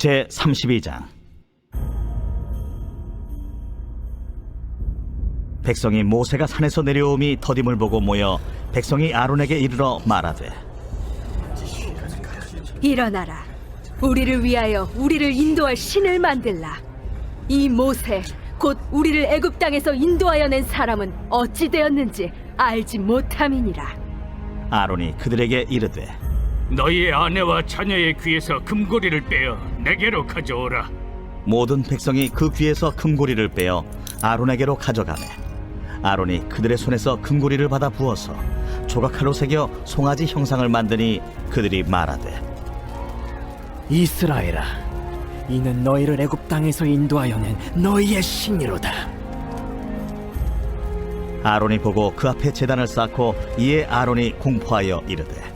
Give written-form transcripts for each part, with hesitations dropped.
제32장. 백성이 모세가 산에서 내려옴이 더딤을 보고 모여 백성이 아론에게 이르러 말하되, 일어나라. 우리를 위하여 우리를 인도할 신을 만들라. 이 모세 곧 우리를 애굽 땅에서 인도하여 낸 사람은 어찌 되었는지 알지 못함이니라. 아론이 그들에게 이르되, 너희의 아내와 자녀의 귀에서 금고리를 빼어 내게로 가져오라. 모든 백성이 그 귀에서 금고리를 빼어 아론에게로 가져가매 아론이 그들의 손에서 금고리를 받아 부어서 조각칼로 새겨 송아지 형상을 만드니 그들이 말하되, 이스라엘아, 이는 너희를 애굽 땅에서 인도하여 낸 너희의 신이로다. 아론이 보고 그 앞에 제단을 쌓고 이에 아론이 공포하여 이르되,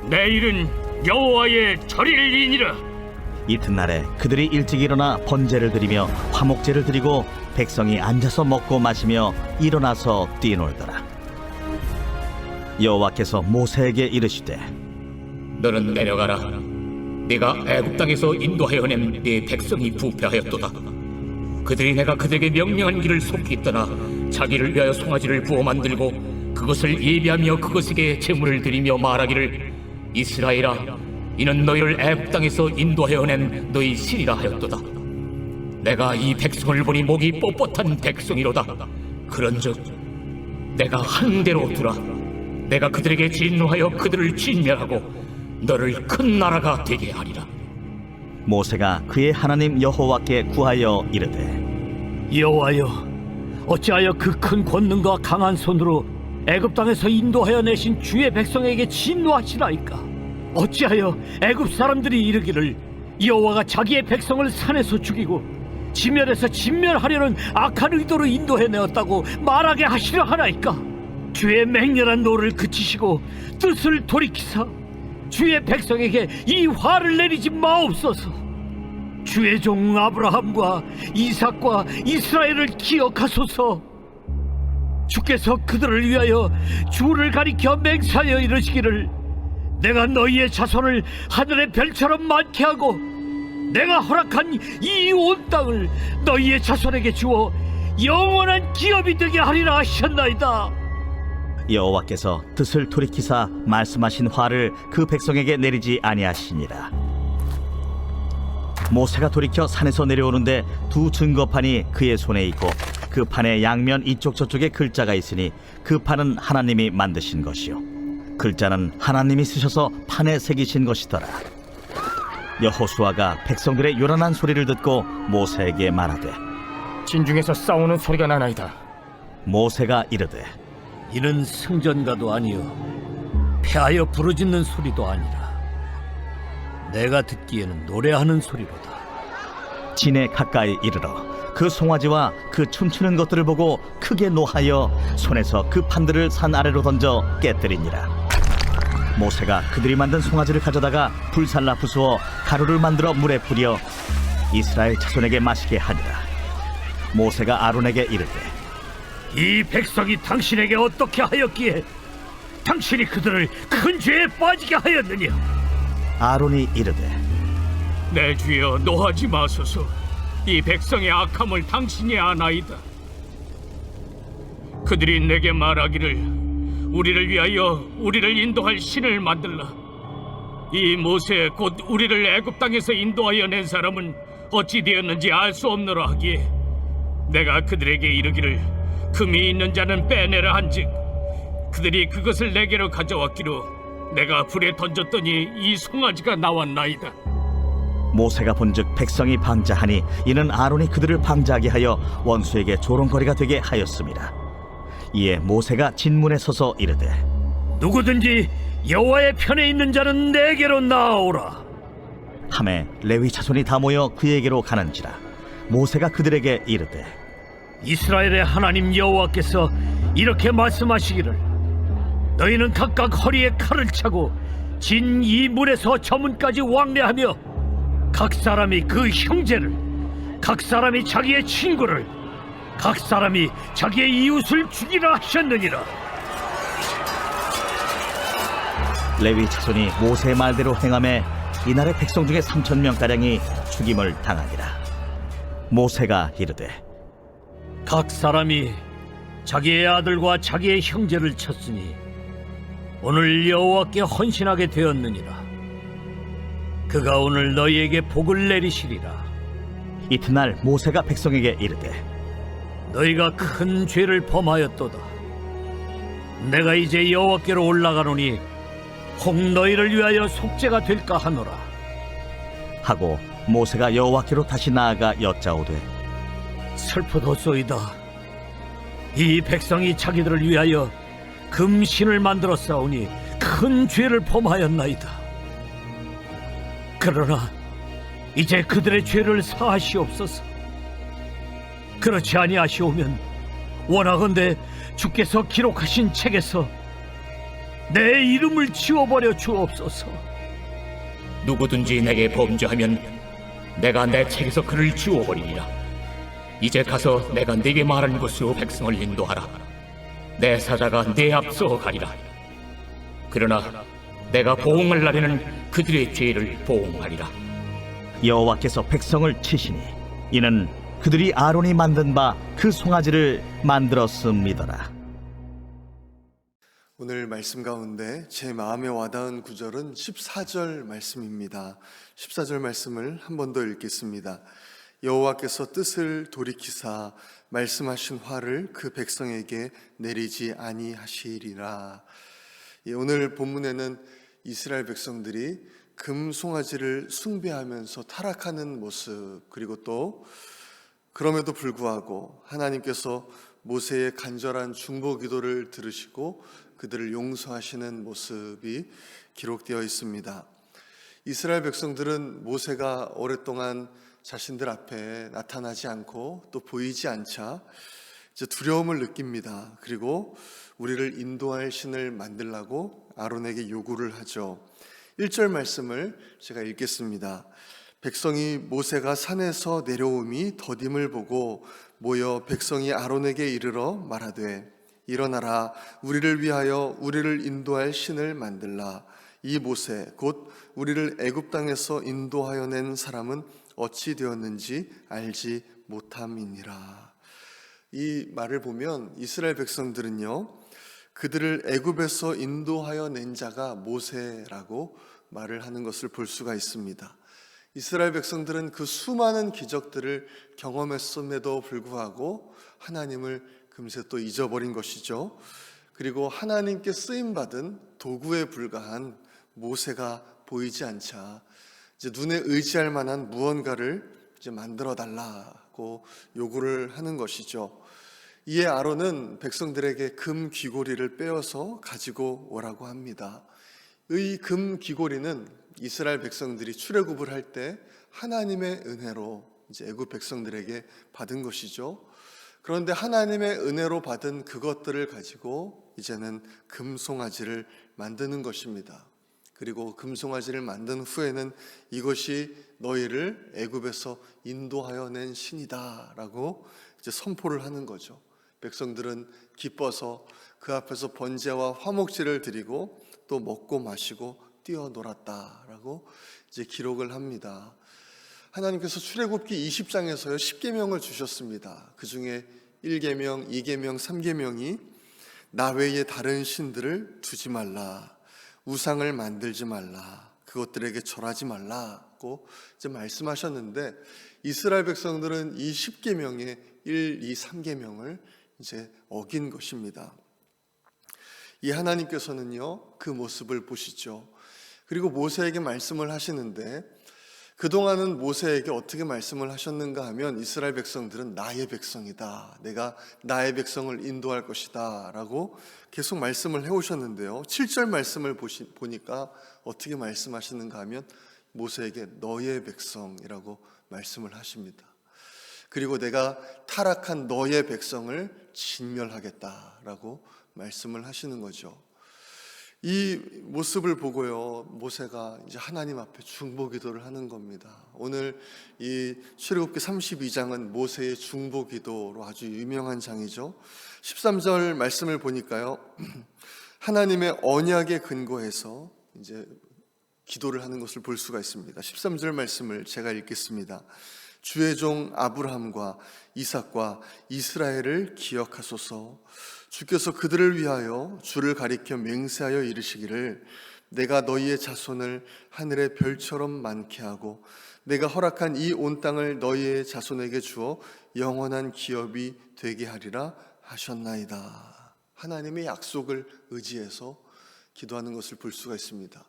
내일은 여호와의 절일이니라. 이튿날에 그들이 일찍 일어나 번제를 드리며 화목제를 드리고 백성이 앉아서 먹고 마시며 일어나서 뛰놀더라. 여호와께서 모세에게 이르시되, 너는 내려가라. 네가 애굽 땅에서 인도하여 낸 네 백성이 부패하였도다. 그들이 내가 그들에게 명령한 길을 속히 떠나 자기를 위하여 송아지를 부어 만들고 그것을 예비하며 그것에게 제물을 드리며 말하기를, 이스라엘아, 이는 너희를 애굽 땅에서 인도하여 낸 너희 신이라 하였도다. 내가 이 백성을 보니 목이 뻣뻣한 백성이로다. 그런즉 내가 한 대로 두라. 내가 그들에게 진노하여 그들을 진멸하고 너를 큰 나라가 되게 하리라. 모세가 그의 하나님 여호와께 구하여 이르되, 여호와여, 어찌하여 그 큰 권능과 강한 손으로 애굽 땅에서 인도하여 내신 주의 백성에게 진노하시나이까? 어찌하여 애굽 사람들이 이르기를 여호와가 자기의 백성을 산에서 죽이고 지면에서 진멸하려는 악한 의도로 인도해내었다고 말하게 하시려 하나이까? 주의 맹렬한 노를 그치시고 뜻을 돌이키사 주의 백성에게 이 화를 내리지 마옵소서. 주의 종 아브라함과 이삭과 이스라엘을 기억하소서. 주께서 그들을 위하여 주를 가리켜 맹세하여 이르시기를, 내가 너희의 자손을 하늘의 별처럼 많게 하고 내가 허락한 이 온 땅을 너희의 자손에게 주어 영원한 기업이 되게 하리라 하셨나이다. 여호와께서 뜻을 돌이키사 말씀하신 화를 그 백성에게 내리지 아니하시니라. 모세가 돌이켜 산에서 내려오는데 두 증거판이 그의 손에 있고 그 판의 양면 이쪽 저쪽에 글자가 있으니 그 판은 하나님이 만드신 것이요 글자는 하나님이 쓰셔서 판에 새기신 것이더라. 여호수아가 백성들의 요란한 소리를 듣고 모세에게 말하되, 진중에서 싸우는 소리가 나나이다. 모세가 이르되, 이는 승전가도 아니요 패하여 부르짖는 소리도 아니라 내가 듣기에는 노래하는 소리로다. 진에 가까이 이르러 그 송아지와 그 춤추는 것들을 보고 크게 노하여 손에서 그 판들을 산 아래로 던져 깨뜨리니라. 모세가 그들이 만든 송아지를 가져다가 불살라 부수어 가루를 만들어 물에 뿌려 이스라엘 자손에게 마시게 하니라. 모세가 아론에게 이르되, 이 백성이 당신에게 어떻게 하였기에 당신이 그들을 큰 죄에 빠지게 하였느냐? 아론이 이르되, 내 주여, 노하지 마소서. 이 백성의 악함을 당신이 아나이다. 그들이 내게 말하기를, 우리를 위하여 우리를 인도할 신을 만들라. 이 모세 곧 우리를 애굽 땅에서 인도하여 낸 사람은 어찌 되었는지 알 수 없노라 하기에 내가 그들에게 이르기를, 금이 있는 자는 빼내라 한즉 그들이 그것을 내게로 가져왔기로 내가 불에 던졌더니 이 송아지가 나왔나이다. 모세가 본즉 백성이 방자하니 이는 아론이 그들을 방자하게 하여 원수에게 조롱거리가 되게 하였습니다. 이에 모세가 진문에 서서 이르되, 누구든지 여호와의 편에 있는 자는 내게로 나아오라. 하매 레위 자손이 다 모여 그에게로 가는지라. 모세가 그들에게 이르되, 이스라엘의 하나님 여호와께서 이렇게 말씀하시기를, 너희는 각각 허리에 칼을 차고 진 이 문에서 저 문까지 왕래하며 각 사람이 그 형제를, 각 사람이 자기의 친구를, 각 사람이 자기의 이웃을 죽이라 하셨느니라. 레위 자손이 모세의 말대로 행하매 이날의 백성 중에 3,000명가량이 죽임을 당하니라. 모세가 이르되 각 사람이 자기의 아들과 자기의 형제를 쳤으니 오늘 여호와께 헌신하게 되었느니라. 그가 오늘 너희에게 복을 내리시리라. 이튿날 모세가 백성에게 이르되 너희가 큰 죄를 범하였도다. 내가 이제 여호와께로 올라가노니 혹 너희를 위하여 속죄가 될까 하노라. 하고 모세가 여호와께로 다시 나아가 여짜오되 슬프도소이다. 이 백성이 자기들을 위하여 금신을 만들어 싸우니 큰 죄를 범하였나이다. 그러나 이제 그들의 죄를 사하시옵소서. 그렇지 아니하시오면 원하건대 주께서 기록하신 책에서 내 이름을 지워버려 주옵소서. 누구든지 내게 범죄하면 내가 내 책에서 그를 지워버리리라. 이제 가서 내가 네게 말한 곳으로 백성을 인도하라. 내 사자가 네 앞서 가리라. 그러나 내가 보응할 날에는 그들의 죄를 보응하리라. 여호와께서 백성을 치시니 이는 그들이 아론이 만든 바 그 송아지를 만들었음이더라. 오늘 말씀 가운데 제 마음에 와닿은 구절은 14절 말씀입니다. 14절 말씀을 한 번 더 읽겠습니다. 여호와께서 뜻을 돌이키사 말씀하신 화를 그 백성에게 내리지 아니하시리라. 오늘 본문에는 이스라엘 백성들이 금 송아지를 숭배하면서 타락하는 모습, 그리고 또 그럼에도 불구하고 하나님께서 모세의 간절한 중보 기도를 들으시고 그들을 용서하시는 모습이 기록되어 있습니다. 이스라엘 백성들은 모세가 오랫동안 자신들 앞에 나타나지 않고 또 보이지 않자 이제 두려움을 느낍니다. 그리고 우리를 인도할 신을 만들라고 아론에게 요구를 하죠. 1절 말씀을 제가 읽겠습니다. 백성이 모세가 산에서 내려옴이 더딤을 보고 모여 백성이 아론에게 이르러 말하되 일어나라, 우리를 위하여 우리를 인도할 신을 만들라. 이 모세 곧 우리를 애굽 땅에서 인도하여 낸 사람은 어찌 되었는지 알지 못함이니라. 이 말을 보면 이스라엘 백성들은요, 그들을 애굽에서 인도하여 낸 자가 모세라고 말을 하는 것을 볼 수가 있습니다. 이스라엘 백성들은 그 수많은 기적들을 경험했음에도 불구하고 하나님을 금세 또 잊어버린 것이죠. 그리고 하나님께 쓰임받은 도구에 불과한 모세가 보이지 않자 이제 눈에 의지할 만한 무언가를 이제 만들어 달라고 요구를 하는 것이죠. 이에 아론은 백성들에게 금 귀고리를 빼어서 가지고 오라고 합니다. 이 금 귀고리는 이스라엘 백성들이 출애굽을 할 때 하나님의 은혜로 이제 애굽 백성들에게 받은 것이죠. 그런데 하나님의 은혜로 받은 그것들을 가지고 이제는 금송아지를 만드는 것입니다. 그리고 금송아지를 만든 후에는 이것이 너희를 애굽에서 인도하여 낸 신이다라고 이제 선포를 하는 거죠. 백성들은 기뻐서 그 앞에서 번제와 화목제를 드리고 또 먹고 마시고 뛰어놀았다라고 이제 기록을 합니다. 하나님께서 출애굽기 20장에서요 10계명을 주셨습니다. 그 중에 1계명, 2계명, 3계명이 나 외에 다른 신들을 두지 말라, 우상을 만들지 말라, 그것들에게 절하지 말라고 이제 말씀하셨는데 이스라엘 백성들은 이 10계명의 1, 2, 3계명을 이제 어긴 것입니다. 이 하나님께서는요 그 모습을 보시죠. 그리고 모세에게 말씀을 하시는데 그동안은 모세에게 어떻게 말씀을 하셨는가 하면 이스라엘 백성들은 나의 백성이다, 내가 나의 백성을 인도할 것이다 라고 계속 말씀을 해오셨는데요 7절 말씀을 보니까 어떻게 말씀하시는가 하면 모세에게 너의 백성이라고 말씀을 하십니다. 그리고 내가 타락한 너의 백성을 진멸하겠다라고 말씀을 하시는 거죠. 이 모습을 보고요 모세가 이제 하나님 앞에 중보 기도를 하는 겁니다. 오늘 이 출애굽기 32장은 모세의 중보 기도로 아주 유명한 장이죠. 13절 말씀을 보니까요 하나님의 언약에 근거해서 이제 기도를 하는 것을 볼 수가 있습니다. 13절 말씀을 제가 읽겠습니다. 주의 종 아브라함과 이삭과 이스라엘을 기억하소서. 주께서 그들을 위하여 주를 가리켜 맹세하여 이르시기를 내가 너희의 자손을 하늘의 별처럼 많게 하고 내가 허락한 이 온 땅을 너희의 자손에게 주어 영원한 기업이 되게 하리라 하셨나이다. 하나님의 약속을 의지해서 기도하는 것을 볼 수가 있습니다.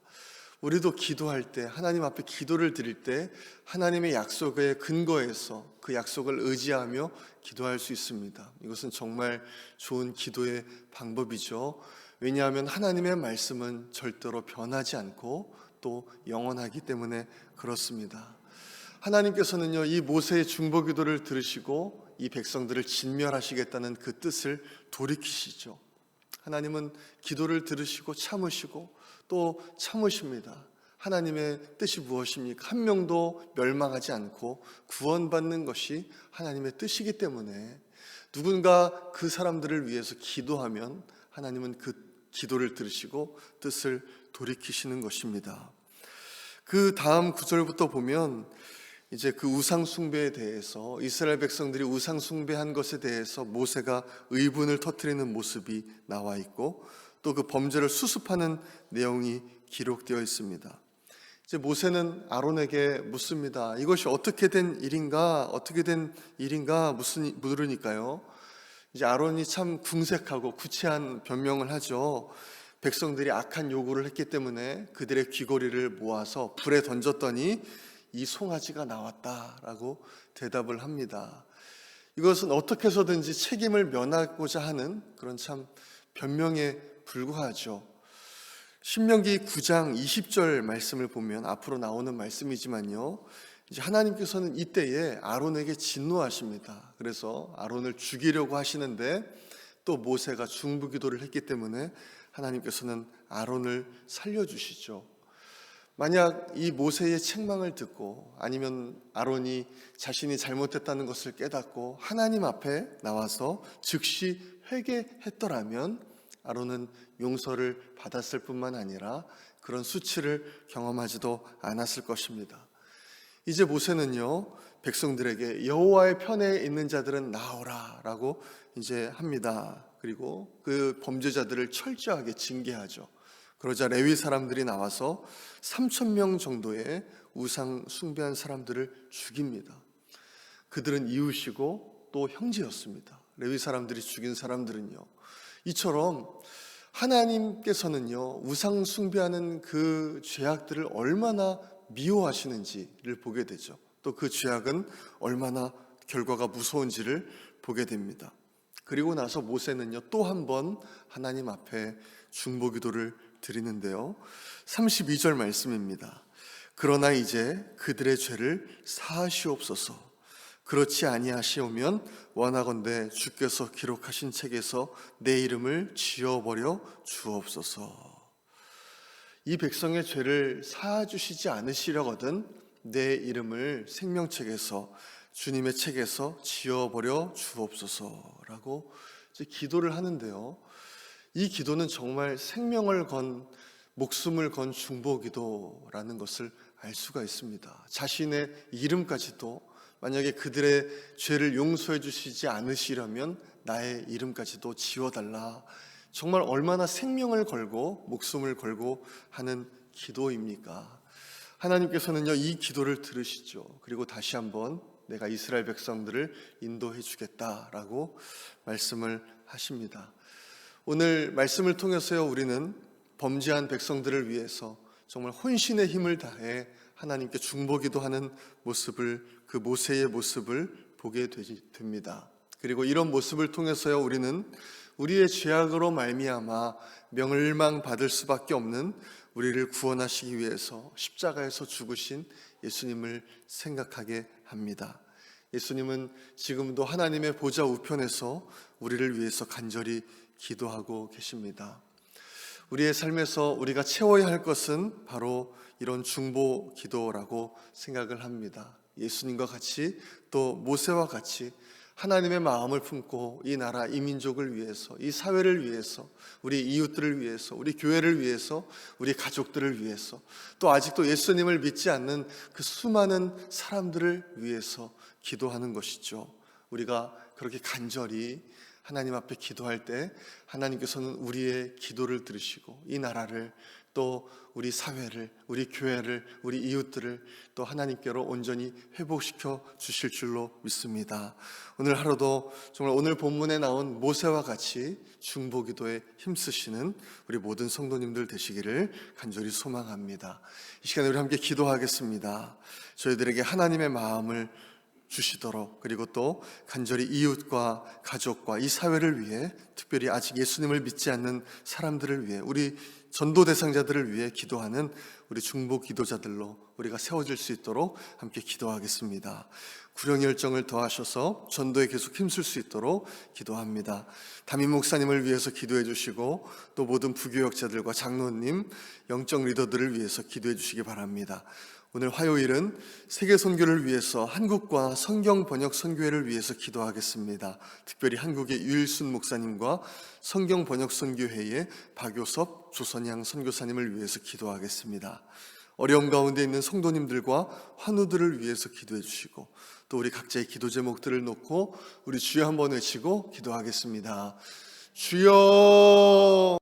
우리도 기도할 때, 하나님 앞에 기도를 드릴 때 하나님의 약속에 근거해서 그 약속을 의지하며 기도할 수 있습니다. 이것은 정말 좋은 기도의 방법이죠. 왜냐하면 하나님의 말씀은 절대로 변하지 않고 또 영원하기 때문에 그렇습니다. 하나님께서는요, 이 모세의 중보기도를 들으시고 이 백성들을 진멸하시겠다는 그 뜻을 돌이키시죠. 하나님은 기도를 들으시고 참으시고 또 참으십니다. 하나님의 뜻이 무엇입니까? 한 명도 멸망하지 않고 구원받는 것이 하나님의 뜻이기 때문에 누군가 그 사람들을 위해서 기도하면 하나님은 그 기도를 들으시고 뜻을 돌이키시는 것입니다. 그 다음 구절부터 보면 이제 그 우상 숭배에 대해서, 이스라엘 백성들이 우상 숭배한 것에 대해서 모세가 의분을 터뜨리는 모습이 나와 있고 또 그 범죄를 수습하는 내용이 기록되어 있습니다. 이제 모세는 아론에게 묻습니다. 이것이 어떻게 된 일인가 물으니까요. 이제 아론이 참 궁색하고 구체한 변명을 하죠. 백성들이 악한 요구를 했기 때문에 그들의 귀고리를 모아서 불에 던졌더니 이 송아지가 나왔다라고 대답을 합니다. 이것은 어떻게 해서든지 책임을 면하고자 하는 그런 참 변명에 불과하죠. 신명기 9장 20절 말씀을 보면 앞으로 나오는 말씀이지만요, 이제 하나님께서는 이때에 아론에게 진노하십니다. 그래서 아론을 죽이려고 하시는데 또 모세가 중부기도를 했기 때문에 하나님께서는 아론을 살려주시죠. 만약 이 모세의 책망을 듣고 아니면 아론이 자신이 잘못했다는 것을 깨닫고 하나님 앞에 나와서 즉시 회개했더라면 아론은 용서를 받았을 뿐만 아니라 그런 수치를 경험하지도 않았을 것입니다. 이제 모세는요, 백성들에게 여호와의 편에 있는 자들은 나오라 라고 이제 합니다. 그리고 그 범죄자들을 철저하게 징계하죠. 그러자 레위 사람들이 나와서 3,000명 정도의 우상 숭배한 사람들을 죽입니다. 그들은 이웃이고 또 형제였습니다. 레위 사람들이 죽인 사람들은요. 이처럼 하나님께서는요, 우상 숭배하는 그 죄악들을 얼마나 미워하시는지를 보게 되죠. 또 그 죄악은 얼마나 결과가 무서운지를 보게 됩니다. 그리고 나서 모세는요, 또 한 번 하나님 앞에 중보기도를 드리는데요, 32절 말씀입니다. 그러나 이제 그들의 죄를 사하시옵소서. 그렇지 아니하시오면 원하건대 주께서 기록하신 책에서 내 이름을 지워버려 주옵소서. 이 백성의 죄를 사하주시지 않으시려거든 내 이름을 생명책에서, 주님의 책에서 지워버려 주옵소서라고 이제 기도를 하는데요, 이 기도는 정말 생명을 건, 목숨을 건 중보기도라는 것을 알 수가 있습니다. 자신의 이름까지도, 만약에 그들의 죄를 용서해 주시지 않으시려면 나의 이름까지도 지워달라. 정말 얼마나 생명을 걸고 목숨을 걸고 하는 기도입니까? 하나님께서는요, 이 기도를 들으시죠. 그리고 다시 한번 내가 이스라엘 백성들을 인도해 주겠다라고 말씀을 하십니다. 오늘 말씀을 통해서요, 우리는 범죄한 백성들을 위해서 정말 혼신의 힘을 다해 하나님께 중보기도하는 모습을, 그 모세의 모습을 보게 됩니다. 그리고 이런 모습을 통해서요, 우리는 우리의 죄악으로 말미암아 멸망받을 수밖에 없는 우리를 구원하시기 위해서 십자가에서 죽으신 예수님을 생각하게 합니다. 예수님은 지금도 하나님의 보좌 우편에서 우리를 위해서 간절히 기도하고 계십니다. 우리의 삶에서 우리가 채워야 할 것은 바로 이런 중보 기도라고 생각을 합니다. 예수님과 같이 또 모세와 같이 하나님의 마음을 품고 이 나라, 이 민족을 위해서, 이 사회를 위해서, 우리 이웃들을 위해서, 우리 교회를 위해서, 우리 가족들을 위해서, 또 아직도 예수님을 믿지 않는 그 수많은 사람들을 위해서 기도하는 것이죠. 우리가 그렇게 간절히 하나님 앞에 기도할 때 하나님께서는 우리의 기도를 들으시고 이 나라를, 또 우리 사회를, 우리 교회를, 우리 이웃들을 또 하나님께로 온전히 회복시켜 주실 줄로 믿습니다. 오늘 하루도 정말 오늘 본문에 나온 모세와 같이 중보기도에 힘쓰시는 우리 모든 성도님들 되시기를 간절히 소망합니다. 이 시간에 우리 함께 기도하겠습니다. 저희들에게 하나님의 마음을 주시도록, 그리고 또 간절히 이웃과 가족과 이 사회를 위해, 특별히 아직 예수님을 믿지 않는 사람들을 위해, 우리 전도 대상자들을 위해 기도하는 우리 중보 기도자들로 우리가 세워질 수 있도록 함께 기도하겠습니다. 구령 열정을 더하셔서 전도에 계속 힘쓸 수 있도록 기도합니다. 담임 목사님을 위해서 기도해 주시고, 또 모든 부교역자들과 장로님, 영적 리더들을 위해서 기도해 주시기 바랍니다. 오늘 화요일은 세계 선교를 위해서 한국과 성경 번역 선교회를 위해서 기도하겠습니다. 특별히 한국의 유일순 목사님과 성경 번역 선교회의 박요섭 조선양 선교사님을 위해서 기도하겠습니다. 어려움 가운데 있는 성도님들과 환우들을 위해서 기도해 주시고, 또 우리 각자의 기도 제목들을 놓고 우리 주여 한번 외치고 기도하겠습니다. 주여.